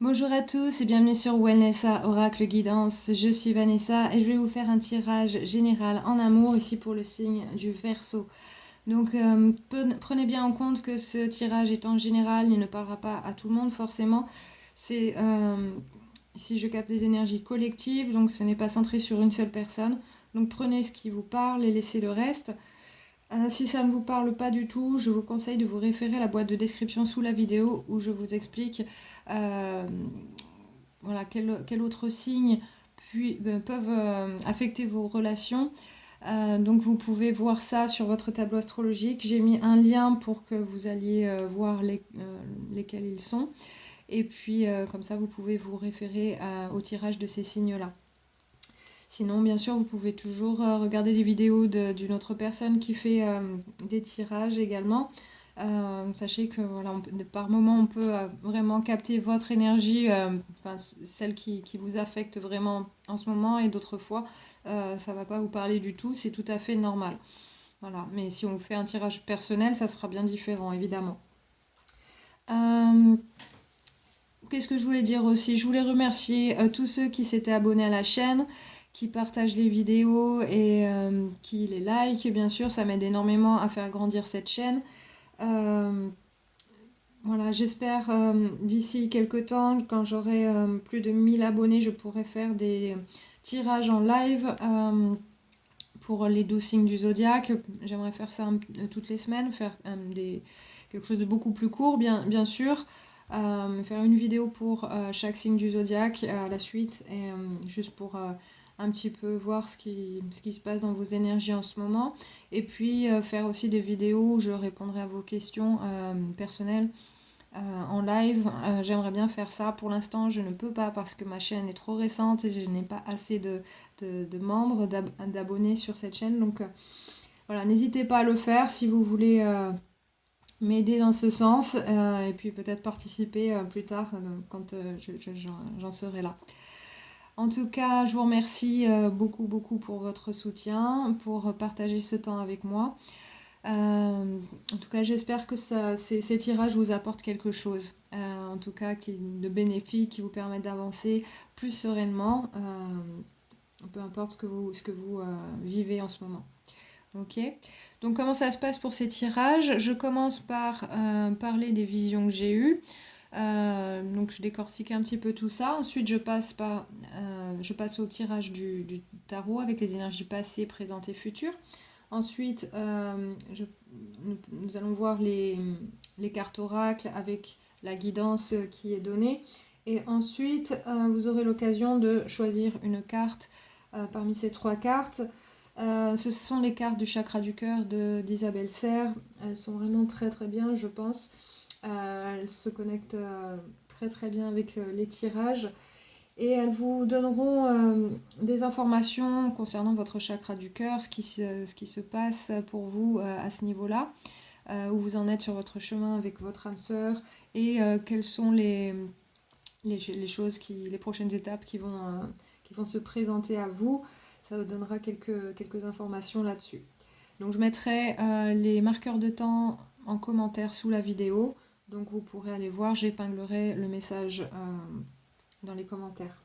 Bonjour à tous et bienvenue sur Vanessa Oracle Guidance. Je suis Vanessa et je vais vous faire un tirage général en amour ici pour le signe du Verseau. Donc prenez bien en compte que ce tirage est en général, il ne parlera pas à tout le monde forcément. C'est ici je capte des énergies collectives, donc ce n'est pas centré sur une seule personne. Donc prenez ce qui vous parle et laissez le reste. Si ça ne vous parle pas du tout, je vous conseille de vous référer à la boîte de description sous la vidéo où je vous explique euh, voilà, quel autre signe peuvent affecter vos relations. Donc vous pouvez voir ça sur votre tableau astrologique. J'ai mis un lien pour que vous alliez voir lesquels ils sont. Et puis comme ça, vous pouvez vous référer au tirage de ces signes-là. Sinon, bien sûr, vous pouvez toujours regarder les vidéos d'une autre personne qui fait des tirages également. Sachez que voilà, par moment, on peut vraiment capter votre énergie, enfin, celle qui vous affecte vraiment en ce moment, et d'autres fois, ça ne va pas vous parler du tout, c'est tout à fait normal. Voilà. Mais si on vous fait un tirage personnel, ça sera bien différent, évidemment. Euh, Qu'est-ce que je voulais dire aussi? Je voulais remercier tous ceux qui s'étaient abonnés à la chaîne, qui partagent les vidéos et qui les like. Bien sûr, ça m'aide énormément à faire grandir cette chaîne. Euh, voilà, j'espère d'ici quelques temps, quand j'aurai plus de 1000 abonnés, je pourrai faire des tirages en live pour les 12 signes du zodiaque. J'aimerais faire ça toutes les semaines, faire quelque chose de beaucoup plus court, bien sûr. Faire une vidéo pour chaque signe du zodiaque à la suite, et juste pour un petit peu voir ce qui se passe dans vos énergies en ce moment. Et puis faire aussi des vidéos où je répondrai à vos questions personnelles en live. J'aimerais bien faire ça. Pour l'instant, je ne peux pas parce que ma chaîne est trop récente et je n'ai pas assez de membres, d'abonnés sur cette chaîne. Donc voilà, n'hésitez pas à le faire si vous voulez m'aider dans ce sens et puis peut-être participer plus tard quand j'en serai là. En tout cas, je vous remercie beaucoup pour votre soutien, pour partager ce temps avec moi. En tout cas, j'espère que ces tirages vous apportent quelque chose. En tout cas, de bénéfique, qui vous permettent d'avancer plus sereinement, peu importe ce que vous vivez en ce moment. Ok. Donc, comment ça se passe pour ces tirages? Je commence par parler des visions que j'ai eues. Donc, je décortique un petit peu tout ça. Ensuite, je passe au tirage du tarot avec les énergies passées, présentes et futures. Ensuite, nous allons voir les cartes oracles avec la guidance qui est donnée. Et ensuite, vous aurez l'occasion de choisir une carte parmi ces trois cartes. Ce sont les cartes du chakra du cœur d'Isabelle Serre. Elles sont vraiment très bien, je pense. Elles se connectent très bien avec les tirages. Et elles vous donneront des informations concernant votre chakra du cœur, ce qui se passe pour vous à ce niveau-là, où vous en êtes sur votre chemin avec votre âme sœur, et quelles sont les choses, les prochaines étapes qui vont se présenter à vous. Ça vous donnera quelques informations là-dessus. Donc je mettrai les marqueurs de temps en commentaire sous la vidéo, donc vous pourrez aller voir, j'épinglerai le message dans les commentaires.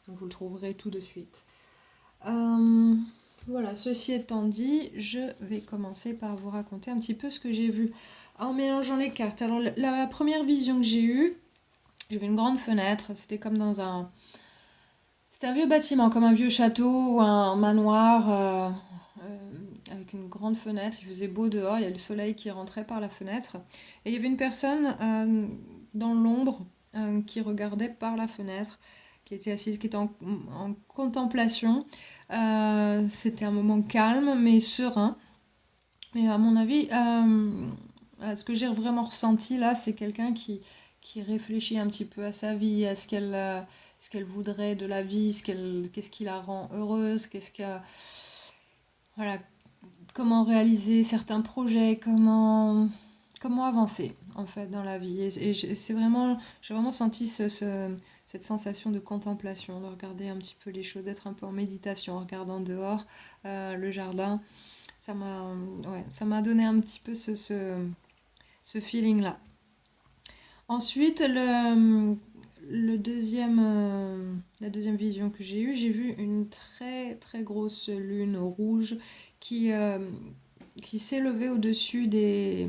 Donc vous le trouverez tout de suite. Voilà, ceci étant dit, je vais commencer par vous raconter un petit peu ce que j'ai vu en mélangeant les cartes. Alors la première vision que j'ai vu une grande fenêtre, c'était comme dans un... C'était un vieux bâtiment, comme un vieux château ou un manoir avec une grande fenêtre. Il faisait beau dehors, il y a le soleil qui rentrait par la fenêtre. Et il y avait une personne dans l'ombre qui regardait par la fenêtre, qui était assise, qui était en contemplation. C'était un moment calme mais serein. Et à mon avis, ce que j'ai vraiment ressenti là, c'est quelqu'un qui réfléchit un petit peu à sa vie, à ce qu'elle voudrait de la vie, qu'est-ce qui la rend heureuse, voilà, comment réaliser certains projets, comment avancer en fait dans la vie. Et j'ai vraiment senti cette sensation de contemplation, de regarder un petit peu les choses, d'être un peu en méditation, en regardant dehors le jardin. Ça m'a donné un petit peu ce feeling-là. Ensuite, la deuxième vision que j'ai vu une très très grosse lune rouge qui, qui s'élevait au-dessus des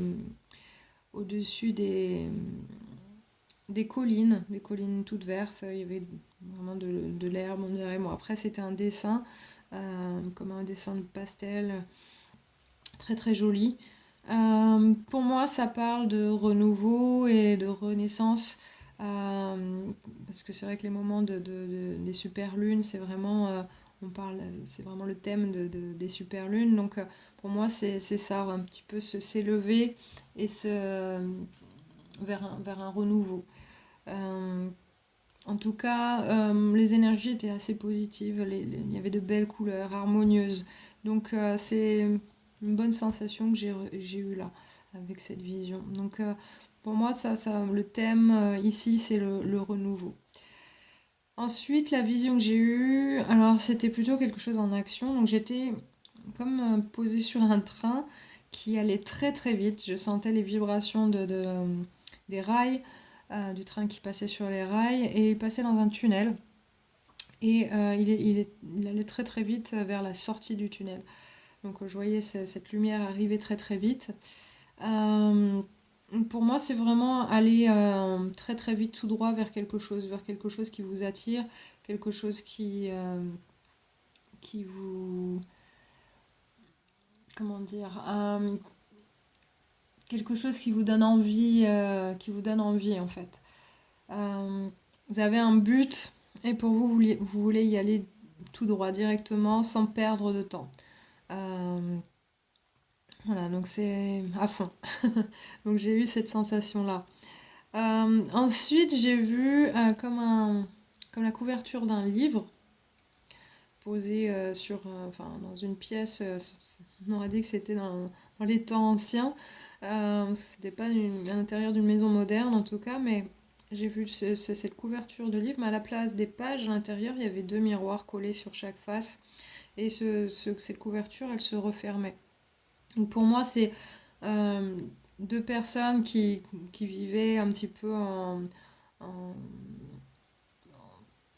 collines toutes vertes. Il y avait vraiment de l'herbe, on dirait. Bon, après, c'était un dessin, comme un dessin de pastel, très très joli. Pour moi, ça parle de renouveau et de renaissance. Parce que c'est vrai que les moments des super lunes, c'est vraiment le thème des super lunes. Donc pour moi, c'est ça, un petit peu s'élever et vers un renouveau. Euh, En tout cas, les énergies étaient assez positives, il y avait de belles couleurs, harmonieuses. Donc c'est une bonne sensation que j'ai eue là, avec cette vision. Donc pour moi, le thème ici, c'est le renouveau. Ensuite, la vision que j'ai eue, alors c'était plutôt quelque chose en action. Donc j'étais comme posée sur un train qui allait très très vite. Je sentais les vibrations des rails, du train qui passait sur les rails, et il passait dans un tunnel. Et il allait très très vite vers la sortie du tunnel. Donc je voyais cette lumière arriver très très vite. Euh, pour moi, c'est vraiment aller très très vite tout droit vers quelque chose qui vous attire, quelque chose qui vous... Comment dire, quelque chose qui vous donne envie en fait. Euh, vous avez un but et pour vous, vous voulez y aller tout droit, directement, sans perdre de temps. Euh, voilà, donc c'est à fond. Donc j'ai eu cette sensation-là. Ensuite, j'ai vu comme la couverture d'un livre posé dans une pièce. On aurait dit que c'était dans les temps anciens. C'était pas à l'intérieur d'une maison moderne en tout cas, mais j'ai vu cette couverture de livre, mais à la place des pages, à l'intérieur, il y avait deux miroirs collés sur chaque face. Et cette couverture, elle se refermait. Donc pour moi, c'est euh, deux personnes qui vivaient un petit peu en-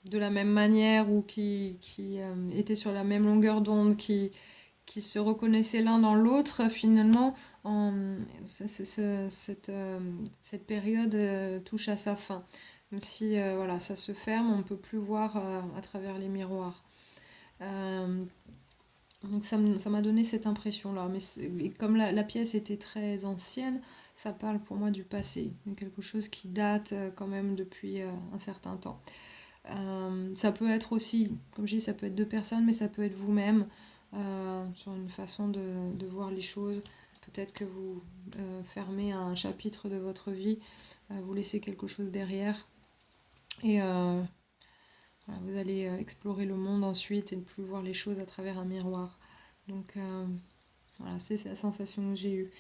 de la même manière ou qui étaient sur la même longueur d'onde, qui se reconnaissaient l'un dans l'autre, finalement, cette période touche à sa fin. Même si voilà, ça se ferme, on ne peut plus voir à travers les miroirs. Euh, donc ça m'a donné cette impression-là. Et comme la pièce était très ancienne, ça parle pour moi du passé, de quelque chose qui date quand même depuis un certain temps. Ça peut être aussi, comme je dis, ça peut être deux personnes, mais ça peut être vous-même sur une façon de voir les choses. Peut-être que vous fermez un chapitre de votre vie, vous laissez quelque chose derrière et voilà, vous allez explorer le monde ensuite et ne plus voir les choses à travers un miroir. Donc voilà, c'est la sensation que j'ai eue.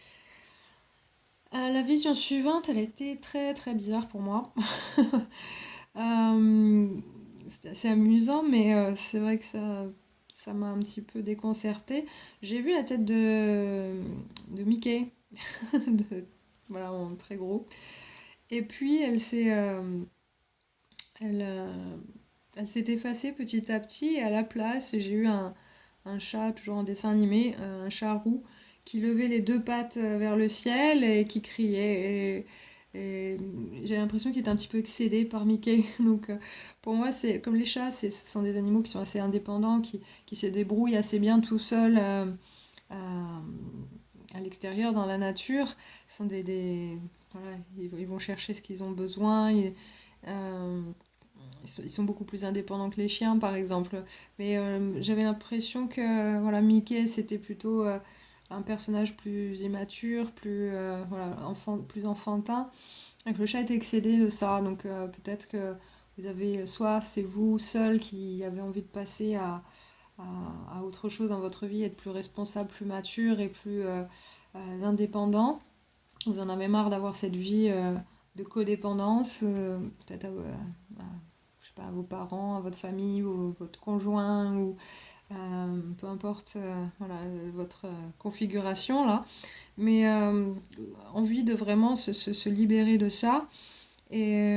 La vision suivante, elle a été très très bizarre pour moi. Euh, C'était assez amusant, mais c'est vrai que ça m'a un petit peu déconcertée. J'ai vu la tête de Mickey, de, voilà, en très gros. Et puis elle, euh, elle s'est effacée petit à petit, et à la place, j'ai eu un chat, toujours en dessin animé, un chat roux, qui levait les deux pattes vers le ciel et qui criait. Et j'ai l'impression qu'il était un petit peu excédé par Mickey. Donc pour moi, c'est comme les chats, ce sont des animaux qui sont assez indépendants, qui se débrouillent assez bien tout seuls à, à l'extérieur, dans la nature. Ce sont voilà, ils vont chercher ce qu'ils ont besoin. Euh, ils sont beaucoup plus indépendants que les chiens, par exemple. Mais j'avais l'impression que voilà, Mickey, c'était plutôt un personnage plus immature, voilà, plus enfantin, et que le chat était excédé de ça. Donc peut-être que vous avez, soit c'est vous seul qui avez envie de passer à autre chose dans votre vie, être plus responsable, plus mature et plus indépendant. Vous en avez marre d'avoir cette vie de codépendance, peut-être je sais pas, à vos parents, à votre famille ou votre conjoint ou peu importe voilà, votre configuration là. Mais envie de vraiment se libérer de ça et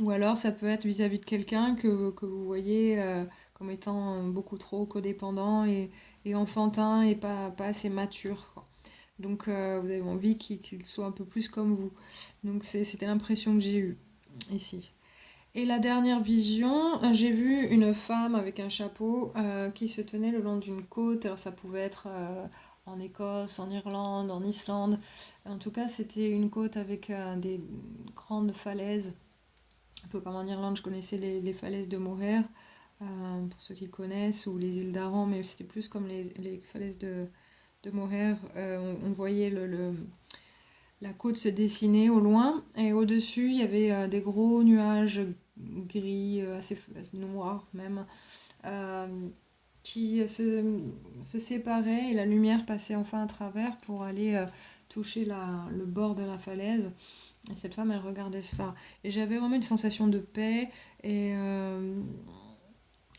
Ou alors ça peut être vis-à-vis de quelqu'un que vous voyez comme étant beaucoup trop codépendant et enfantin et pas assez mature, quoi. Donc vous avez envie qu'il soit un peu plus comme vous. Donc c'était l'impression que j'ai eue ici. Et la dernière vision, j'ai vu une femme avec un chapeau qui se tenait le long d'une côte. Alors ça pouvait être en Écosse, en Irlande, en Islande. En tout cas, c'était une côte avec des grandes falaises. Un peu comme en Irlande, je connaissais les falaises de Moher, pour ceux qui connaissent, ou les îles d'Aran, mais c'était plus comme les falaises de Moher. On voyait la côte se dessiner au loin, et au-dessus, il y avait des gros nuages gris, assez noirs même, euh, qui se séparaient, et la lumière passait enfin à travers pour aller toucher le bord de la falaise. Et cette femme, elle regardait ça. Et j'avais vraiment une sensation de paix et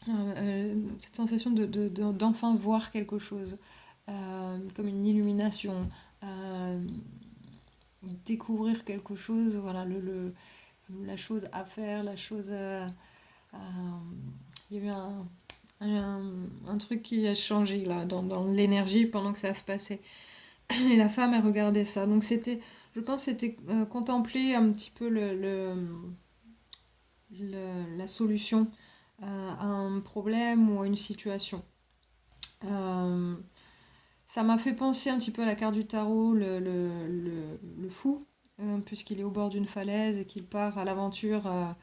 cette sensation d'enfin voir quelque chose, comme une illumination, euh, découvrir quelque chose, voilà, la chose à faire, la chose. À- il y a eu un, un truc qui a changé là, dans l'énergie pendant que ça se passait. Et la femme, elle regardait ça. Donc je pense, c'était contempler un petit peu la solution à un problème ou à une situation. Euh, Ça m'a fait penser un petit peu à la carte du tarot, le fou, puisqu'il est au bord d'une falaise et qu'il part à l'aventure, à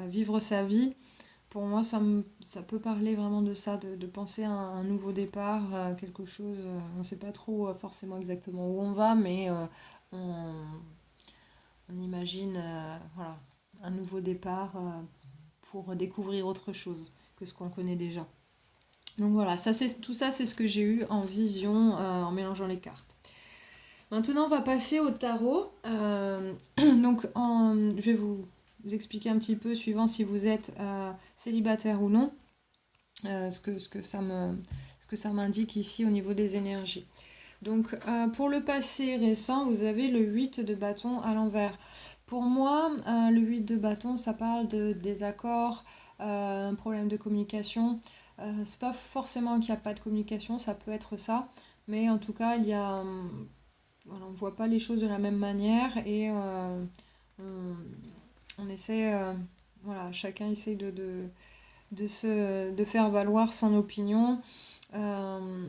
vivre sa vie. Pour moi, ça peut parler vraiment de ça, de penser à un nouveau départ, quelque chose. On ne sait pas trop forcément exactement où on va, mais on, on imagine voilà, un nouveau départ pour découvrir autre chose que ce qu'on connaît déjà. Donc voilà, tout ça, c'est ce que j'ai eu en vision en mélangeant les cartes. Maintenant, on va passer au tarot. Donc, je vais vous expliquer un petit peu, suivant si vous êtes célibataire ou non, ce que ça m'indique ici au niveau des énergies. Donc, pour le passé récent, vous avez le 8 de bâton à l'envers. Pour moi, le 8 de bâton, ça parle de désaccord, un problème de communication. C'est pas forcément qu'il n'y a pas de communication, ça peut être ça, mais en tout cas, il y a, voilà, on ne voit pas les choses de la même manière et on, on essaie, voilà, chacun essaie de faire valoir son opinion.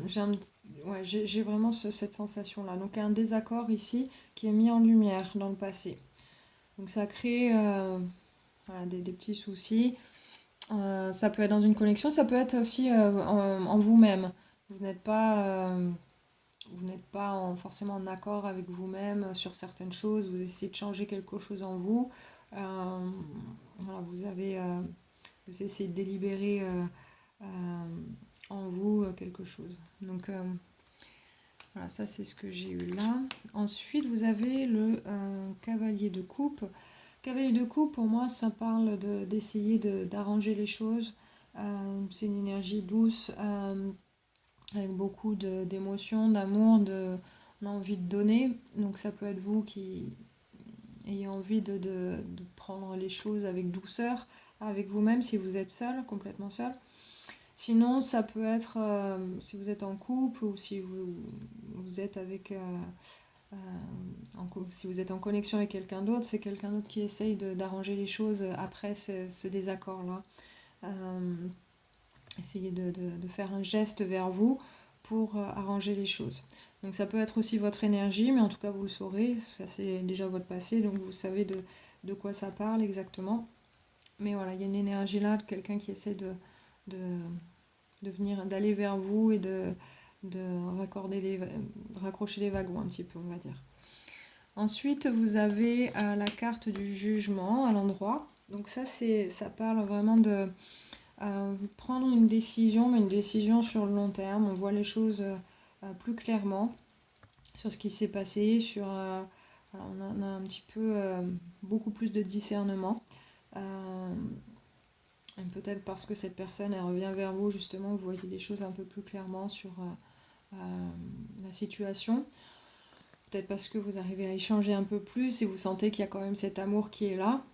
J'ai vraiment cette sensation-là. Donc un désaccord ici qui est mis en lumière dans le passé. Donc ça crée voilà, des petits soucis. Ça peut être dans une connexion, ça peut être aussi en vous-même. Vous n'êtes pas, vous n'êtes pas forcément en accord avec vous-même sur certaines choses. Vous essayez de changer quelque chose en vous. Euh, voilà, vous essayez de délibérer en vous quelque chose. Donc voilà, ça c'est ce que j'ai eu là. Ensuite, vous avez le cavalier de coupe. Cavalier de coupe, pour moi, ça parle d'essayer d'arranger les choses. C'est une énergie douce, avec beaucoup d'émotions, d'amour, d'envie de donner. Donc ça peut être vous qui ayez envie de prendre les choses avec douceur, avec vous-même si vous êtes seul, complètement seul. Sinon, ça peut être si vous êtes en couple ou si vous êtes avec, si vous êtes en connexion avec quelqu'un d'autre, c'est quelqu'un d'autre qui essaye d'arranger les choses après ce désaccord-là. Euh, Essayez de faire un geste vers vous pour arranger les choses. Donc ça peut être aussi votre énergie, mais en tout cas vous le saurez, ça c'est déjà votre passé, donc vous savez de quoi ça parle exactement. Mais voilà, il y a une énergie là de quelqu'un qui essaie de, venir, d'aller vers vous et de raccrocher les wagons un petit peu, on va dire. Ensuite, vous avez la carte du jugement à l'endroit. Donc ça parle vraiment de prendre une décision, mais une décision sur le long terme. On voit les choses plus clairement sur ce qui s'est passé, voilà, on a un petit peu beaucoup plus de discernement. Peut-être parce que cette personne, elle revient vers vous, justement, vous voyez les choses un peu plus clairement sur la situation. peut-être parce que vous arrivez à échanger un peu plus et vous sentez qu'il y a quand même cet amour qui est là.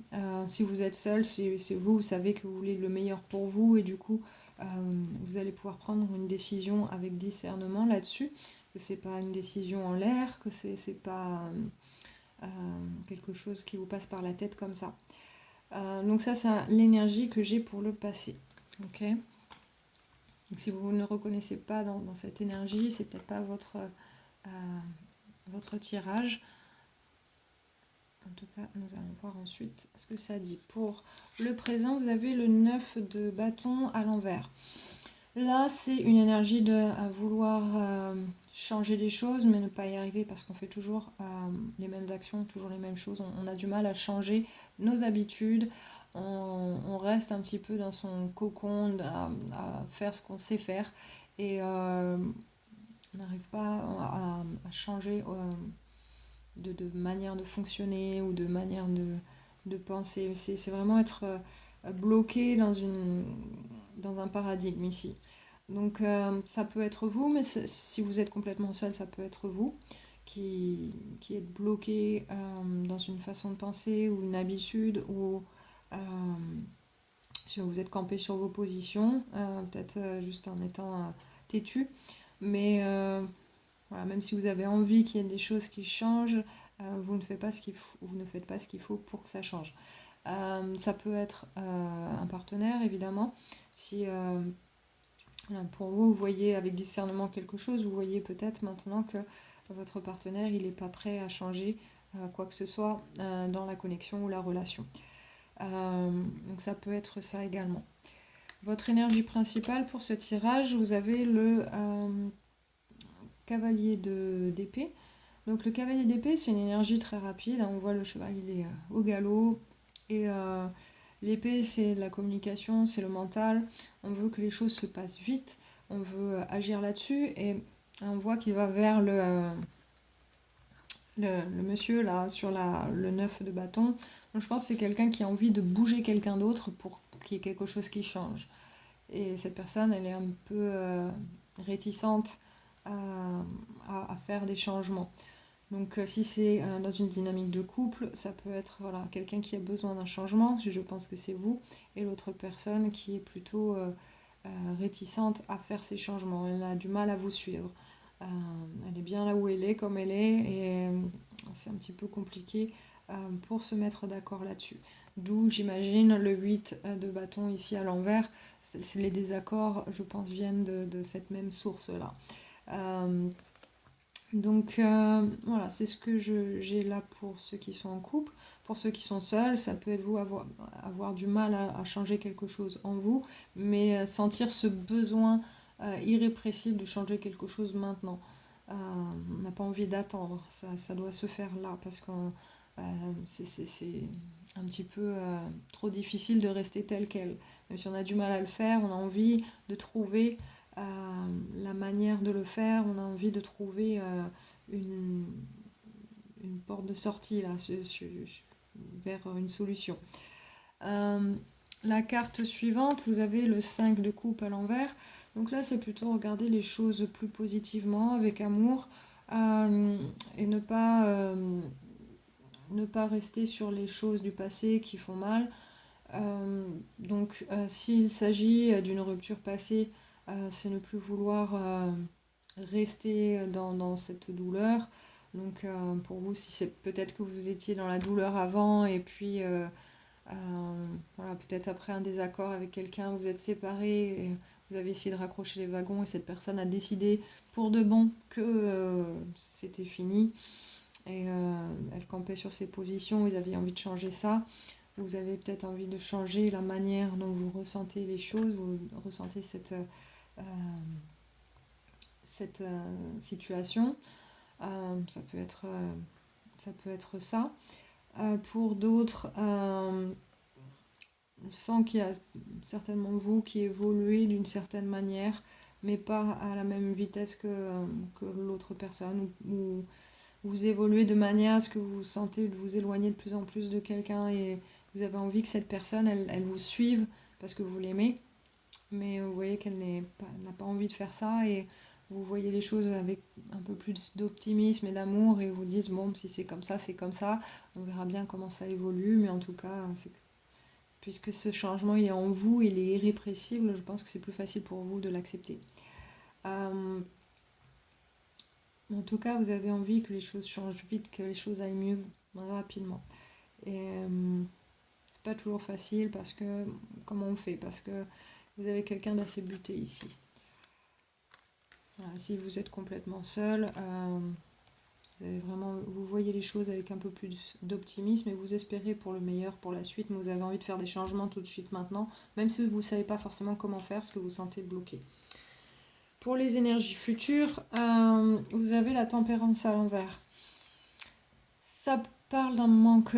Si vous êtes seul, c'est vous savez que vous voulez le meilleur pour vous et du coup, vous allez pouvoir prendre une décision avec discernement là-dessus, que c'est pas une décision en l'air, que c'est pas quelque chose qui vous passe par la tête comme ça. Donc ça, c'est l'énergie que j'ai pour le passé. Ok. Donc si vous ne reconnaissez pas dans cette énergie, c'est peut-être pas votre tirage. En tout cas, nous allons voir ensuite ce que ça dit. Pour le présent, vous avez le 9 de bâton à l'envers. Là, c'est une énergie de vouloir changer les choses, mais ne pas y arriver parce qu'on fait toujours les mêmes actions, toujours les mêmes choses. On a du mal à changer nos habitudes. On reste un petit peu dans son cocon à faire ce qu'on sait faire et on n'arrive pas à changer de manière de fonctionner ou de manière de penser. C'est vraiment être bloqué dans un paradigme ici. Donc ça peut être vous, mais si vous êtes complètement seul, ça peut être vous qui êtes bloqué dans une façon de penser ou une habitude ou si vous êtes campé sur vos positions, peut-être juste en étant têtu. Mais voilà, même si vous avez envie qu'il y ait des choses qui changent, vous ne faites pas ce qu'il faut pour que ça change. Ça peut être un partenaire, évidemment. Si pour vous, vous voyez avec discernement quelque chose, vous voyez peut-être maintenant que votre partenaire, il n'est pas prêt à changer quoi que ce soit dans la connexion ou la relation. Donc ça peut être ça également. Votre énergie principale pour ce tirage, vous avez le cavalier d'épée. Donc le cavalier d'épée, c'est une énergie très rapide. On voit le cheval, il est au galop. Et l'épée, c'est la communication, c'est le mental. On veut que les choses se passent vite. On veut agir là-dessus. Et on voit qu'il va vers le monsieur là sur le 9 de bâton. Donc je pense que c'est quelqu'un qui a envie de bouger quelqu'un d'autre pour qu'il y ait quelque chose qui change. Et cette personne, elle est un peu réticente à faire des changements. Donc si c'est dans une dynamique de couple, ça peut être voilà, quelqu'un qui a besoin d'un changement, je pense que c'est vous, et l'autre personne qui est plutôt réticente à faire ces changements. Elle a du mal à vous suivre. Elle est bien là où elle est, comme elle est, et c'est un petit peu compliqué pour se mettre d'accord là-dessus. D'où, j'imagine, le 8 de bâton ici à l'envers. Les désaccords, je pense, viennent de cette même source-là. Donc voilà, c'est ce que j'ai là pour ceux qui sont en couple. Pour ceux qui sont seuls, ça peut être vous avoir du mal à changer quelque chose en vous, mais sentir ce besoin irrépressible de changer quelque chose maintenant. On n'a pas envie d'attendre, ça doit se faire là, parce que c'est un petit peu trop difficile de rester tel quel. Même si on a du mal à le faire, on a envie de trouver la manière de le faire, on a envie de trouver une, une porte de sortie là, vers une solution. La carte suivante, vous avez le 5 de coupe à l'envers. Donc là, c'est plutôt regarder les choses plus positivement, avec amour, et ne pas rester sur les choses du passé qui font mal. Donc, s'il s'agit d'une rupture passée, c'est ne plus vouloir rester dans cette douleur. Donc, pour vous, si c'est peut-être que vous étiez dans la douleur avant et puis voilà, peut-être après un désaccord avec quelqu'un, vous êtes séparés, et vous avez essayé de raccrocher les wagons et cette personne a décidé pour de bon que c'était fini. Et elle campait sur ses positions, vous aviez envie de changer ça. Vous avez peut-être envie de changer la manière dont vous ressentez les choses, vous ressentez cette situation. Ça peut être ça. Pour d'autres, je sens qu'il y a certainement vous qui évoluez d'une certaine manière, mais pas à la même vitesse que l'autre personne, ou vous évoluez de manière à ce que vous sentez de vous éloigner de plus en plus de quelqu'un et vous avez envie que cette personne, elle vous suive parce que vous l'aimez, mais vous voyez qu'elle n'a pas envie de faire ça et vous voyez les choses avec un peu plus d'optimisme et d'amour et vous dites, bon, si c'est comme ça, c'est comme ça. On verra bien comment ça évolue, mais en tout cas, puisque ce changement il est en vous, il est irrépressible, je pense que c'est plus facile pour vous de l'accepter. Euh, En tout cas, vous avez envie que les choses changent vite, que les choses aillent mieux rapidement. Et c'est pas toujours facile parce que comment on fait? Parce que vous avez quelqu'un d'assez buté ici. Voilà, si vous êtes complètement seul, vous voyez les choses avec un peu plus d'optimisme et vous espérez pour le meilleur pour la suite, mais vous avez envie de faire des changements tout de suite maintenant, même si vous ne savez pas forcément comment faire, parce que vous vous sentez bloqué. Pour les énergies futures, vous avez la tempérance à l'envers. Ça parle d'un manque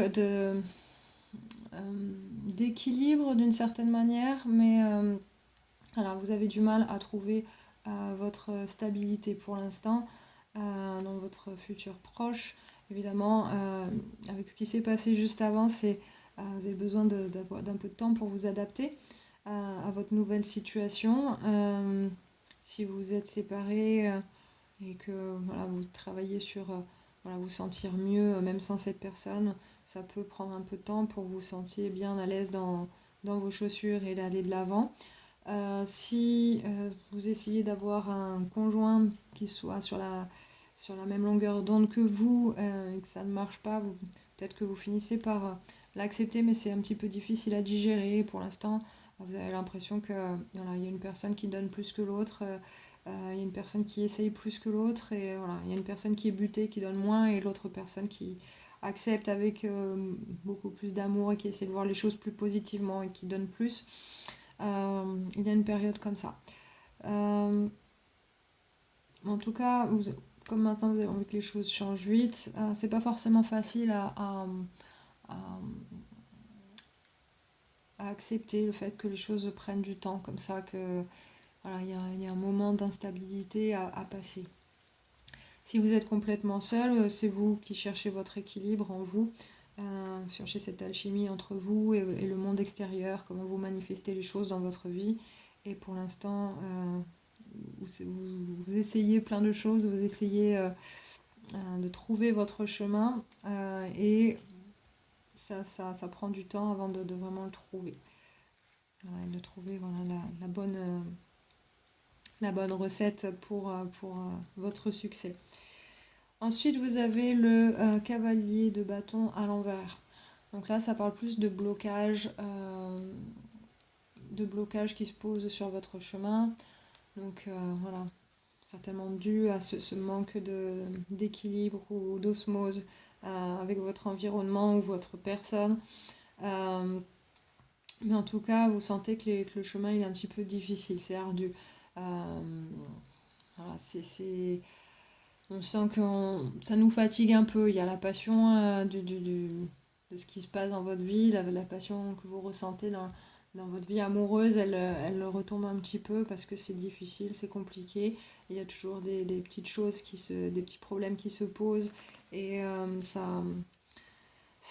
d'équilibre d'une certaine manière, mais alors vous avez du mal à trouver votre stabilité pour l'instant dans votre futur proche. Évidemment, avec ce qui s'est passé juste avant, vous avez besoin d'un peu de temps pour vous adapter à votre nouvelle situation. Si vous êtes séparés et que voilà, vous travaillez sur voilà, vous sentir mieux, même sans cette personne, ça peut prendre un peu de temps pour vous sentir bien à l'aise dans vos chaussures et d'aller de l'avant. Si vous essayez d'avoir un conjoint qui soit sur la même longueur d'onde que vous et que ça ne marche pas, peut-être que vous finissez par l'accepter, mais c'est un petit peu difficile à digérer. Pour l'instant, vous avez l'impression que voilà, il y a une personne qui donne plus que l'autre, il y a une personne qui essaye plus que l'autre, et voilà, il y a une personne qui est butée, qui donne moins, et l'autre personne qui accepte avec beaucoup plus d'amour et qui essaie de voir les choses plus positivement et qui donne plus. Il y a une période comme ça. En tout cas, comme maintenant vous avez envie que les choses changent vite, c'est pas forcément facile à, à accepter le fait que les choses prennent du temps comme ça, que voilà, il y a un moment d'instabilité à passer. Si vous êtes complètement seul, c'est vous qui cherchez votre équilibre en vous, cherchez cette alchimie entre vous et le monde extérieur, comment vous manifestez les choses dans votre vie. Et pour l'instant, vous essayez plein de choses, vous essayez de trouver votre chemin et ça prend du temps avant de vraiment le trouver. Voilà, de trouver voilà, la bonne recette pour votre succès. Ensuite, vous avez le cavalier de bâton à l'envers. Donc là, ça parle plus de blocage qui se pose sur votre chemin. Donc voilà, certainement dû à ce manque d'équilibre ou d'osmose avec votre environnement ou votre personne. Mais en tout cas, vous sentez que le chemin il est un petit peu difficile, c'est ardu. Voilà, on sent que ça nous fatigue un peu. Il y a la passion de ce qui se passe dans votre vie, la passion que vous ressentez dans votre vie amoureuse, elle retombe un petit peu parce que c'est difficile, c'est compliqué. Il y a toujours des petites choses, des petits problèmes qui se posent et ça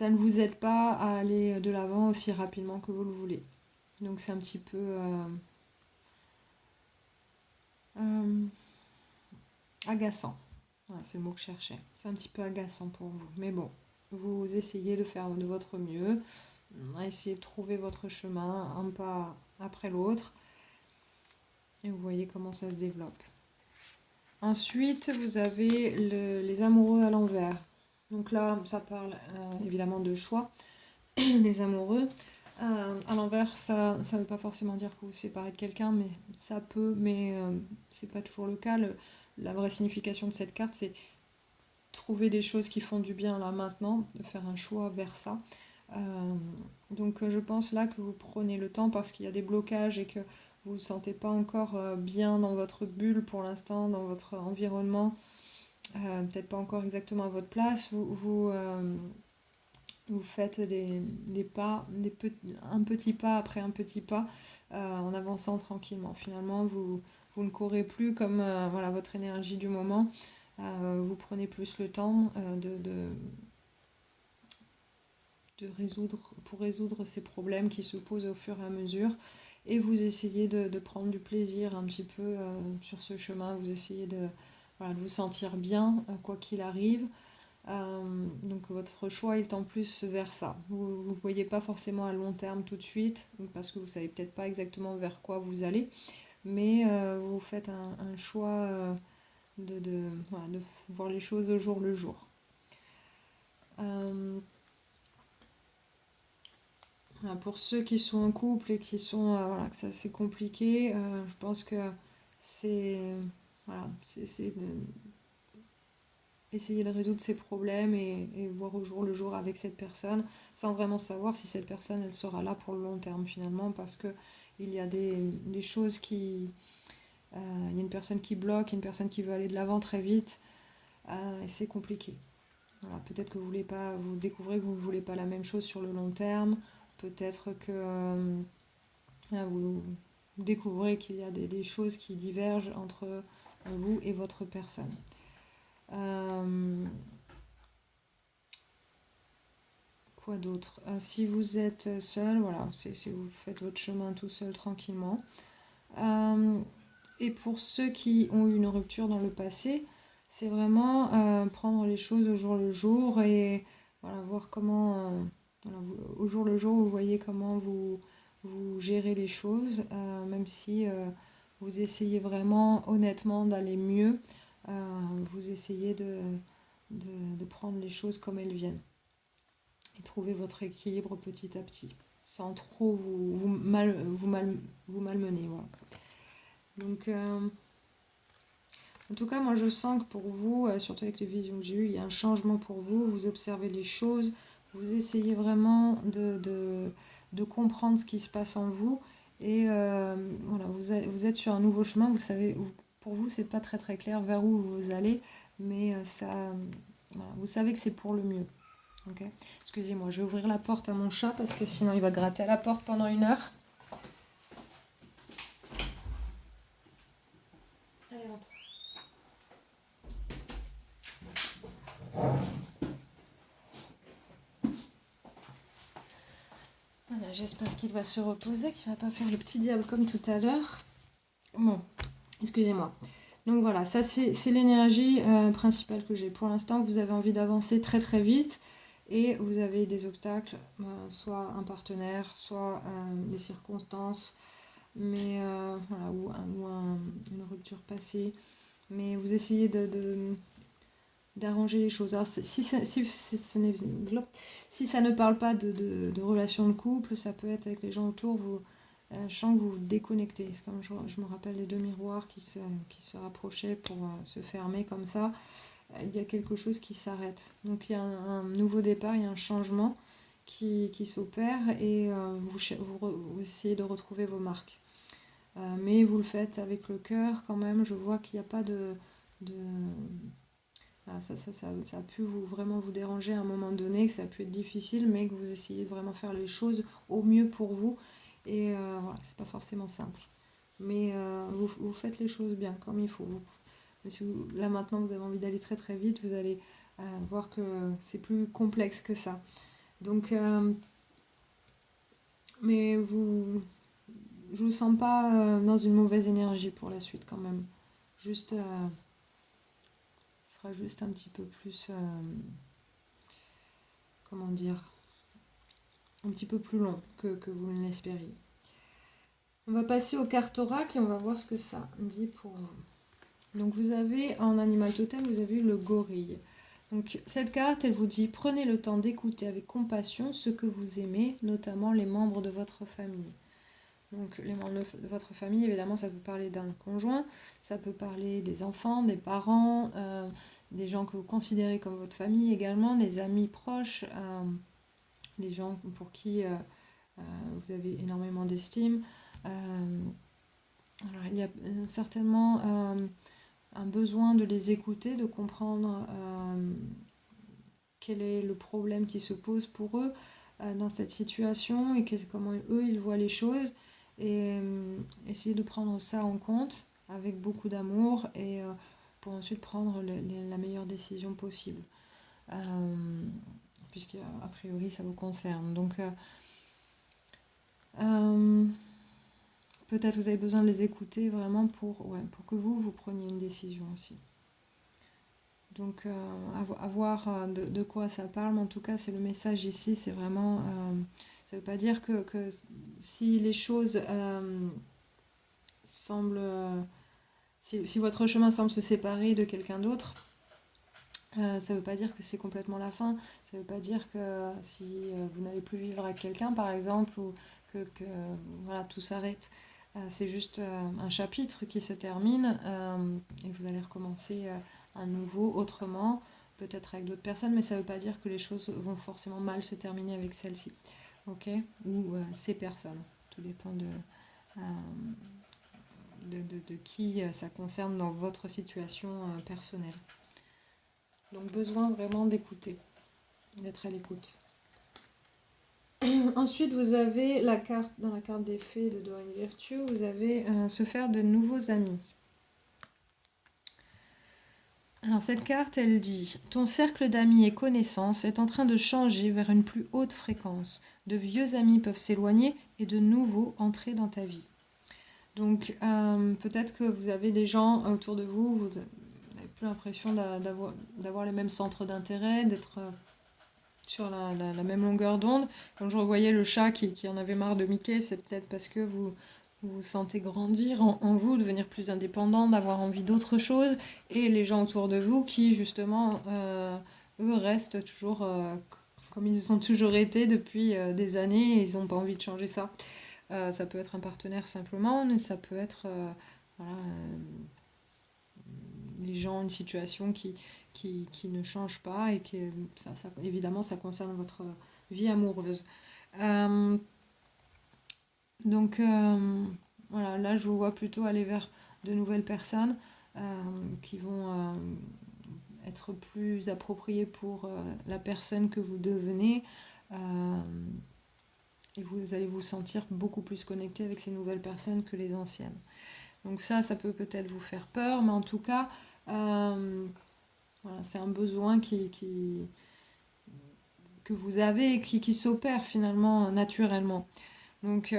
ne vous aide pas à aller de l'avant aussi rapidement que vous le voulez. Donc c'est un petit peu agaçant. Voilà, c'est le mot que je cherchais. C'est un petit peu agaçant pour vous. Mais bon, vous essayez de faire de votre mieux, essayez de trouver votre chemin un pas après l'autre. Et vous voyez comment ça se développe. Ensuite, vous avez les amoureux à l'envers. Donc là, ça parle évidemment de choix. Les amoureux. À l'envers, ça ne veut pas forcément dire que vous vous séparez de quelqu'un, mais ça peut, mais c'est pas toujours le cas. La vraie signification de cette carte, c'est trouver des choses qui font du bien là maintenant, de faire un choix vers ça. Donc je pense là que vous prenez le temps parce qu'il y a des blocages et que vous ne vous sentez pas encore bien dans votre bulle pour l'instant, dans votre environnement, peut-être pas encore exactement à votre place. Vous faites des pas, un petit pas après un petit pas en avançant tranquillement. Finalement, vous ne courez plus comme voilà, votre énergie du moment. Vous prenez plus le temps pour résoudre ces problèmes qui se posent au fur et à mesure. et vous essayez de prendre du plaisir un petit peu sur ce chemin, vous essayez voilà, de vous sentir bien quoi qu'il arrive. Donc votre choix est en plus vers ça. Vous ne voyez pas forcément à long terme tout de suite, parce que vous savez peut-être pas exactement vers quoi vous allez, mais vous faites un choix voilà, de voir les choses au jour le jour. Voilà, pour ceux qui sont en couple et qui sont voilà, que ça c'est compliqué, je pense que c'est voilà, c'est essayer de résoudre ses problèmes et voir au jour le jour avec cette personne, sans vraiment savoir si cette personne elle sera là pour le long terme finalement, parce que il y a des choses qui il y a une personne qui bloque, une personne qui veut aller de l'avant très vite, et c'est compliqué. Voilà, peut-être que vous découvrez que vous ne voulez pas la même chose sur le long terme, peut-être que vous découvrez qu'il y a des choses qui divergent entre vous et votre personne. Quoi d'autre? Si vous êtes seul, voilà, si vous faites votre chemin tout seul tranquillement. Et pour ceux qui ont eu une rupture dans le passé, c'est vraiment prendre les choses au jour le jour et voilà, voir comment, voilà, au jour le jour, vous voyez comment vous gérez les choses, même si vous essayez vraiment honnêtement d'aller mieux, vous essayez de prendre les choses comme elles viennent et trouver votre équilibre petit à petit, sans trop vous malmener. Voilà. Donc, en tout cas, moi je sens que pour vous, surtout avec les visions que j'ai eues, il y a un changement pour vous. Vous observez les choses, vous essayez vraiment de comprendre ce qui se passe en vous. Et voilà, vous êtes sur un nouveau chemin. Vous savez, pour vous, c'est pas très très clair vers où vous allez, mais voilà, vous savez que c'est pour le mieux. Okay. Excusez-moi, je vais ouvrir la porte à mon chat parce que sinon il va gratter à la porte pendant 1 heure. Allez, rentre. Voilà, j'espère qu'il va se reposer, qu'il va pas faire le petit diable comme tout à l'heure. Bon, excusez-moi. Donc voilà, ça c'est l'énergie principale que j'ai. Pour l'instant, vous avez envie d'avancer très très vite et vous avez des obstacles, soit un partenaire, soit les circonstances, mais voilà, ou une rupture passée. Mais vous essayez d'arranger les choses. Alors, si ça ne parle pas de relations de couple, ça peut être avec les gens autour, je sens que vous vous déconnectez. C'est comme je me rappelle les 2 miroirs qui se rapprochaient pour se fermer comme ça. Il y a quelque chose qui s'arrête. Donc il y a un nouveau départ, il y a un changement qui s'opère et vous essayez de retrouver vos marques. Mais vous le faites avec le cœur quand même. Je vois qu'il n'y a pas de voilà, ça a pu vraiment vous déranger à un moment donné, que ça a pu être difficile, mais que vous essayez de vraiment faire les choses au mieux pour vous. Et voilà, c'est pas forcément simple. Mais vous faites les choses bien, comme il faut. Mais si là maintenant vous avez envie d'aller très très vite, vous allez voir que c'est plus complexe que ça. Donc, mais je vous sens pas dans une mauvaise énergie pour la suite quand même. Juste, ce sera juste un petit peu plus, comment dire, un petit peu plus long que vous ne l'espériez. On va passer aux cartes oracle et on va voir ce que ça dit pour vous. Donc vous avez en animal totem, vous avez le gorille. Donc cette carte, elle vous dit prenez le temps d'écouter avec compassion ce que vous aimez, notamment les membres de votre famille. Donc les membres de votre famille, évidemment, ça peut parler d'un conjoint, ça peut parler des enfants, des parents, des gens que vous considérez comme votre famille également, des amis proches, des gens pour qui vous avez énormément d'estime. Alors, il y a certainement un besoin de les écouter, de comprendre quel est le problème qui se pose pour eux dans cette situation et comment eux ils voient les choses et essayer de prendre ça en compte avec beaucoup d'amour et pour ensuite prendre la meilleure décision possible puisque a priori ça vous concerne. Donc peut-être vous avez besoin de les écouter vraiment pour que vous preniez une décision aussi. Donc à voir de quoi ça parle, mais en tout cas c'est le message ici, c'est vraiment... ça ne veut pas dire que si les choses semblent... si votre chemin semble se séparer de quelqu'un d'autre, ça ne veut pas dire que c'est complètement la fin. Ça ne veut pas dire que si vous n'allez plus vivre avec quelqu'un, par exemple, ou que voilà, tout s'arrête. C'est juste un chapitre qui se termine et vous allez recommencer à nouveau autrement, peut-être avec d'autres personnes, mais ça ne veut pas dire que les choses vont forcément mal se terminer avec celle-ci, ok? Ou ces personnes. Tout dépend euh, de qui ça concerne dans votre situation personnelle. Donc besoin vraiment d'écouter, d'être à l'écoute. Ensuite, vous avez la carte, dans la carte des fées de Doreen Virtue, vous avez se faire de nouveaux amis. Alors cette carte, elle dit « Ton cercle d'amis et connaissances est en train de changer vers une plus haute fréquence. De vieux amis peuvent s'éloigner et de nouveaux entrer dans ta vie. » Donc peut-être que vous avez des gens autour de vous, vous n'avez plus l'impression d'avoir les mêmes centres d'intérêt, d'être sur la même longueur d'onde. Quand je revoyais le chat qui en avait marre de Mickey, c'est peut-être parce que vous sentez grandir en vous, devenir plus indépendant, d'avoir envie d'autre chose, et les gens autour de vous qui, justement, eux restent toujours comme ils ont toujours été depuis des années, et ils n'ont pas envie de changer ça. Ça peut être un partenaire simplement, mais ça peut être voilà, les gens, une situation qui ne change pas et que évidemment ça concerne votre vie amoureuse. Donc voilà, là je vous vois plutôt aller vers de nouvelles personnes qui vont être plus appropriées pour la personne que vous devenez. Et vous allez vous sentir beaucoup plus connecté avec ces nouvelles personnes que les anciennes. Donc ça peut peut-être vous faire peur, mais en tout cas, voilà, c'est un besoin que vous avez et qui s'opère finalement naturellement. Donc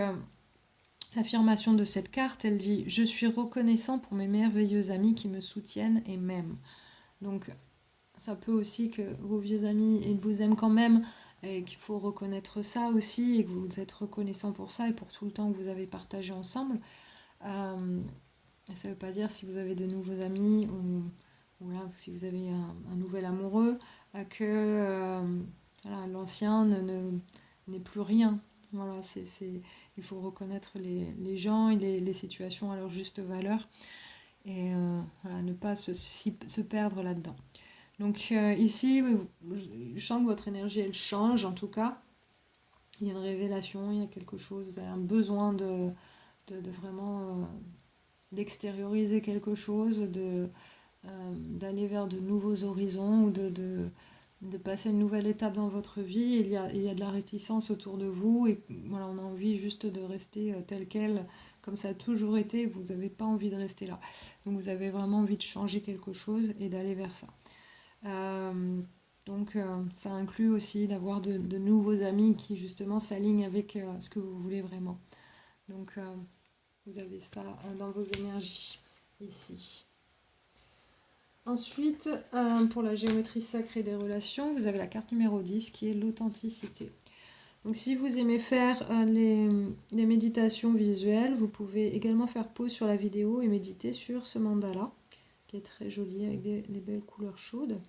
l'affirmation de cette carte, elle dit « Je suis reconnaissant pour mes merveilleux amis qui me soutiennent et m'aiment ». Donc ça peut aussi que vos vieux amis ils vous aiment quand même, et qu'il faut reconnaître ça aussi, et que vous êtes reconnaissant pour ça et pour tout le temps que vous avez partagé ensemble. Ça ne veut pas dire si vous avez de nouveaux amis ou là, si vous avez un nouvel amoureux, que voilà, l'ancien n'est plus rien. Voilà, il faut reconnaître les gens et les situations à leur juste valeur et voilà, ne pas se perdre là-dedans. Donc ici, je sens que votre énergie, elle change en tout cas. Il y a une révélation, il y a quelque chose, vous avez un besoin de vraiment d'extérioriser quelque chose, d'aller vers de nouveaux horizons ou de passer une nouvelle étape dans votre vie. Il y a de la réticence autour de vous et voilà, on a envie juste de rester tel quel, comme ça a toujours été, vous n'avez pas envie de rester là. Donc vous avez vraiment envie de changer quelque chose et d'aller vers ça. Donc ça inclut aussi d'avoir de nouveaux amis qui justement s'alignent avec ce que vous voulez vraiment. Donc vous avez ça dans vos énergies ici. Ensuite, pour la géométrie sacrée des relations, vous avez la carte numéro 10 qui est l'authenticité. Donc si vous aimez faire les méditations visuelles, vous pouvez également faire pause sur la vidéo et méditer sur ce mandala qui est très joli avec des belles couleurs chaudes.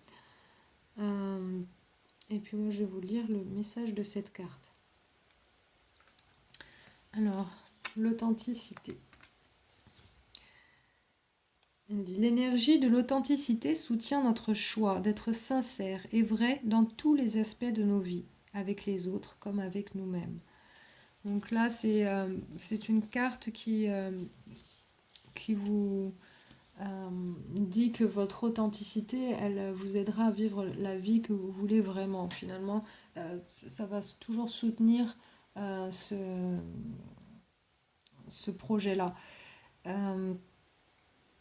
Et puis moi je vais vous lire le message de cette carte. Alors, l'authenticité. Elle dit « L'énergie de l'authenticité soutient notre choix d'être sincère et vrai dans tous les aspects de nos vies, avec les autres comme avec nous-mêmes. » Donc là, c'est une carte qui vous dit que votre authenticité, elle vous aidera à vivre la vie que vous voulez vraiment. Finalement, ça va toujours soutenir ce projet-là.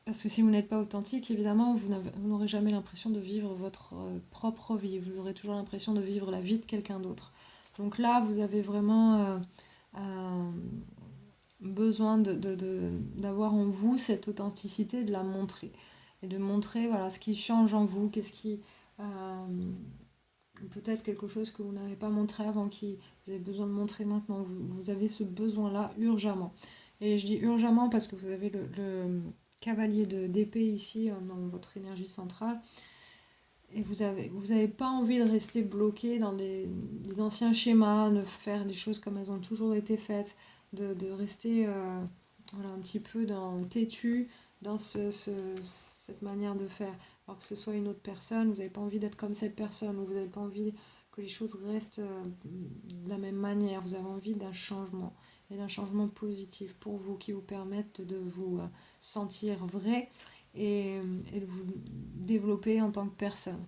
Parce que si vous n'êtes pas authentique, évidemment, vous n'aurez jamais l'impression de vivre votre propre vie. Vous aurez toujours l'impression de vivre la vie de quelqu'un d'autre. Donc là, vous avez vraiment besoin besoin d'avoir en vous cette authenticité, de la montrer. Et de montrer voilà, ce qui change en vous, qu'est-ce qui... peut-être quelque chose que vous n'avez pas montré avant, qui vous avez besoin de montrer maintenant. Vous avez ce besoin-là urgemment. Et je dis urgemment parce que vous avez le cavalier d'épée ici dans votre énergie centrale. Et vous avez pas envie de rester bloqué dans des anciens schémas, de faire des choses comme elles ont toujours été faites, de rester voilà, un petit peu têtu dans cette manière de faire. Alors que ce soit une autre personne, vous n'avez pas envie d'être comme cette personne, ou vous n'avez pas envie que les choses restent de la même manière. Vous avez envie d'un changement, et d'un changement positif pour vous, qui vous permette de vous sentir vrai et de vous développer en tant que personne.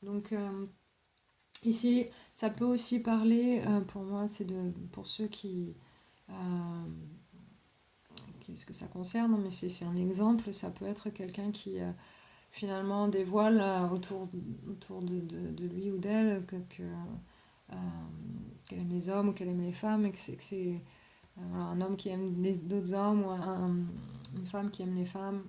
Donc ici, ça peut aussi parler, pour moi, pour ceux ce que ça concerne, mais c'est un exemple, ça peut être quelqu'un qui finalement dévoile autour de lui ou d'elle qu'elle aime les hommes ou qu'elle aime les femmes, et que c'est voilà, un homme qui aime d'autres hommes, ou une femme qui aime les femmes,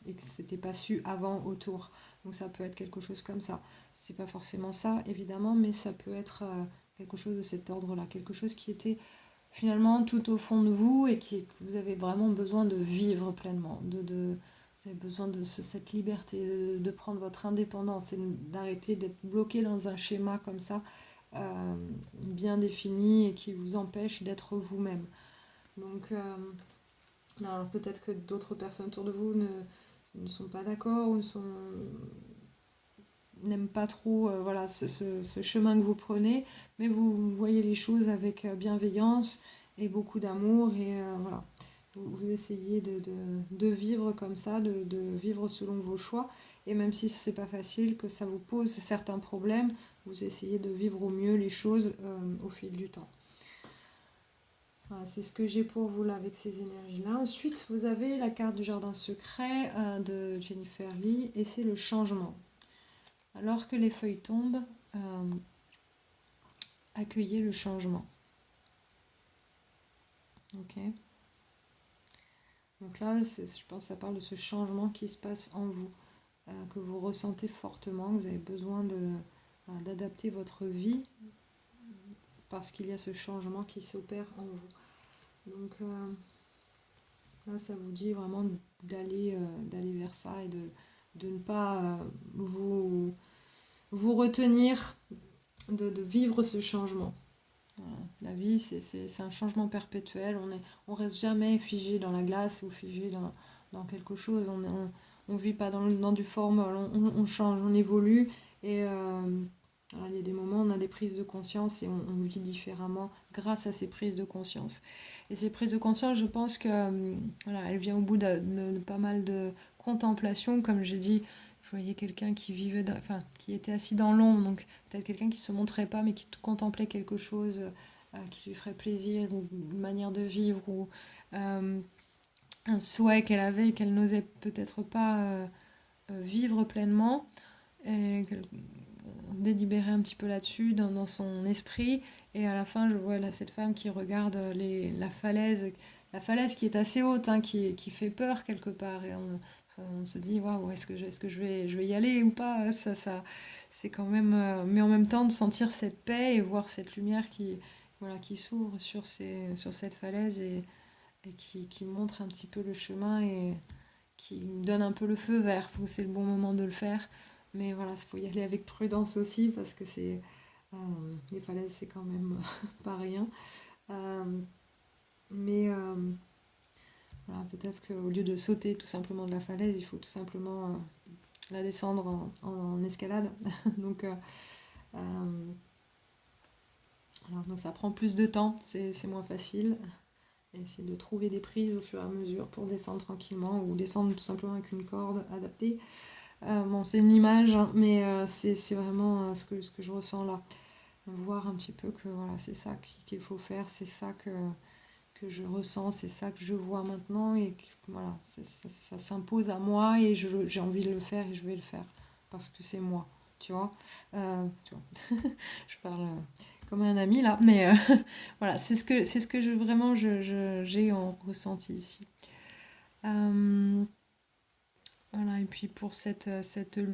et que c'était pas su avant autour. Donc ça peut être quelque chose comme ça. C'est pas forcément ça, évidemment, mais ça peut être quelque chose de cet ordre-là, quelque chose qui était finalement tout au fond de vous, et que vous avez vraiment besoin de vivre pleinement, vous avez besoin de cette liberté, de prendre votre indépendance, et d'arrêter d'être bloqué dans un schéma comme ça, bien défini, et qui vous empêche d'être vous-même. Donc, alors peut-être que d'autres personnes autour de vous ne sont pas d'accord, ou n'aiment pas trop voilà, ce chemin que vous prenez, mais vous voyez les choses avec bienveillance et beaucoup d'amour, et voilà. Vous essayez de vivre comme ça, de vivre selon vos choix, et même si c'est pas facile, que ça vous pose certains problèmes, vous essayez de vivre au mieux les choses au fil du temps. Voilà, c'est ce que j'ai pour vous là avec ces énergies-là. Ensuite, vous avez la carte du jardin secret de Jennifer Lee, et c'est le changement. Alors que les feuilles tombent, accueillez le changement. Ok. Donc là, je pense que ça parle de ce changement qui se passe en vous, que vous ressentez fortement, que vous avez besoin d'adapter votre vie parce qu'il y a ce changement qui s'opère en vous. Donc là, ça vous dit vraiment d'aller vers ça, et de ne pas vous retenir de vivre ce changement. Voilà. La vie, c'est un changement perpétuel. On reste jamais figé dans la glace, ou figé dans quelque chose. On vit pas dans du formol. On change, on évolue. Et voilà, il y a des moments où on a des prises de conscience, et on vit différemment grâce à ces prises de conscience. Et ces prises de conscience, je pense que voilà, elle vient au bout de pas mal de contemplation. Comme j'ai dit, je voyais quelqu'un qui était assis dans l'ombre, donc peut-être quelqu'un qui se montrait pas, mais qui contemplait quelque chose qui lui ferait plaisir, ou une manière de vivre, ou un souhait qu'elle avait et qu'elle n'osait peut-être pas vivre pleinement, et délibérer un petit peu là-dessus dans son esprit. Et à la fin, je vois là cette femme qui regarde la falaise qui est assez haute, hein, qui fait peur quelque part, et on se dit waouh, est-ce que je vais y aller ou pas, ça c'est quand même mais en même temps de sentir cette paix et voir cette lumière qui s'ouvre sur cette falaise, et qui montre un petit peu le chemin, et qui donne un peu le feu vert, c'est le bon moment de le faire. Mais voilà, il faut y aller avec prudence aussi, parce que les falaises, c'est quand même pas rien. Mais voilà, peut-être qu'au lieu de sauter tout simplement de la falaise, il faut tout simplement la descendre en escalade. Donc, alors, donc ça prend plus de temps, c'est moins facile. Et essayer de trouver des prises au fur et à mesure pour descendre tranquillement, ou descendre tout simplement avec une corde adaptée. Bon, c'est une image, hein, mais c'est vraiment ce que je ressens là. Voir un petit peu que voilà, c'est ça qu'il faut faire, c'est ça que je ressens, c'est ça que je vois maintenant, et que, voilà, ça s'impose à moi, et j'ai envie de le faire, et je vais le faire parce que c'est moi, tu vois. Je parle comme un ami là, mais voilà, c'est ce que vraiment j'ai en ressenti ici. Voilà, et puis pour cette